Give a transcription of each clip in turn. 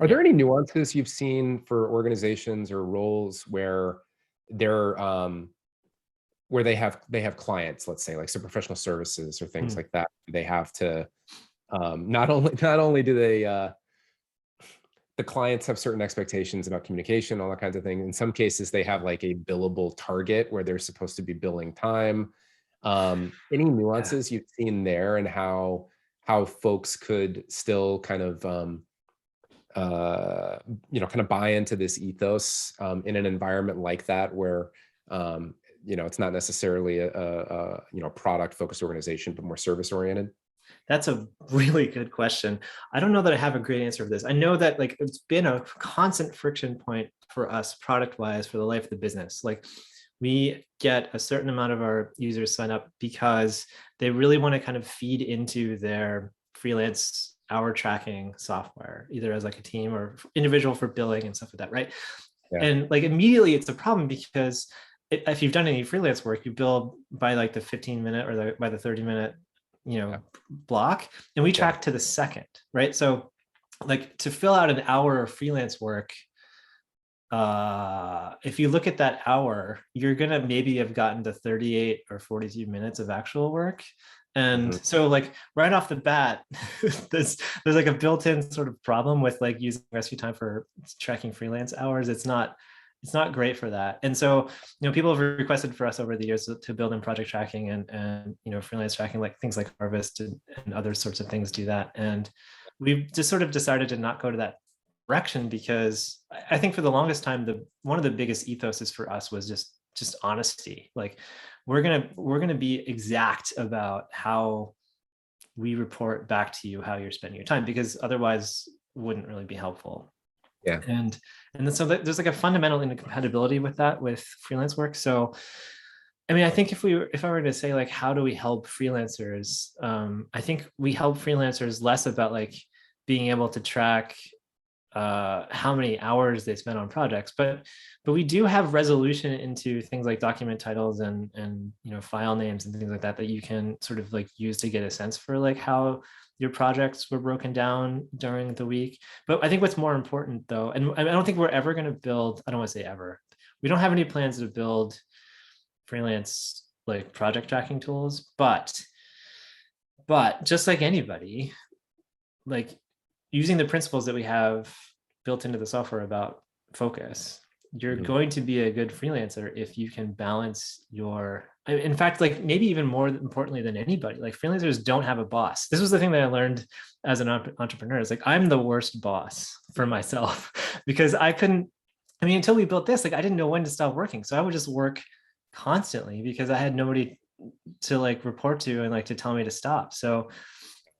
Are Yeah. there any nuances you've seen for organizations or roles they're, where they have clients, let's say, like some professional services or things Mm. like that? They have to, not only do they, the clients have certain expectations about communication, all that kinds of things. In some cases, they have like a billable target where they're supposed to be billing time. Any Yeah. nuances you've seen there and how folks could still kind of uh, kind of buy into this ethos in an environment like that where um, it's not necessarily a product focused organization, but more service oriented. That's a really good question. I don't know that I have a great answer for this. I know that like it's been a constant friction point for us product wise for the life of the business. Like we get a certain amount of our users sign up because they really want to kind of feed into their freelance hour tracking software, either as like a team or individual for billing and stuff like that, right? Yeah. And like immediately it's a problem because if you've done any freelance work, you bill by like the 15-minute or by the 30-minute, Yeah. block, and we Yeah. track to the second, right? So like to fill out an hour of freelance work, if you look at that hour, you're gonna maybe have gotten to 38 or 42 minutes of actual work. And Mhm. so like right off the bat, there's like a built-in sort of problem with like using rescue time for tracking freelance hours. It's not great for that. And so, people have requested for us over the years to build in project tracking and freelance tracking, like things like Harvest and other sorts of things do that. And we've just sort of decided to not go to that direction because I think for the longest time, one of the biggest ethoses for us was just honesty. Like we're gonna be exact about how we report back to you how you're spending your time, because otherwise it wouldn't really be helpful. Yeah. And and then so there's like a fundamental incompatibility with that with freelance work. So I mean, I think if I were to say like how do we help freelancers, I think we help freelancers less about like being able to track how many hours they spend on projects, but we do have resolution into things like document titles and file names and things like that you can sort of like use to get a sense for like how your projects were broken down during the week. But I think what's more important though, and I don't think we're ever going to build, I don't want to say ever, we don't have any plans to build freelance like project tracking tools, but just like anybody, like using the principles that we have built into the software about focus, you're Mhm. going to be a good freelancer if you can balance in fact, like maybe even more importantly than anybody, like freelancers don't have a boss. This was the thing that I learned as an entrepreneur. Is like I'm the worst boss for myself because I mean, until we built this, like I didn't know when to stop working. So I would just work constantly because I had nobody to like report to and like to tell me to stop. So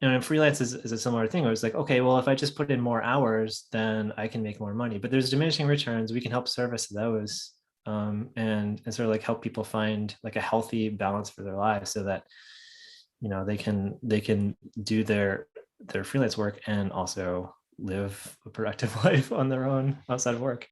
and freelance is a similar thing. Where it's like, okay, well, if I just put in more hours, then I can make more money. But there's diminishing returns. We can help service those, and sort of like help people find like a healthy balance for their lives, so that they can do their freelance work and also live a productive life on their own outside of work.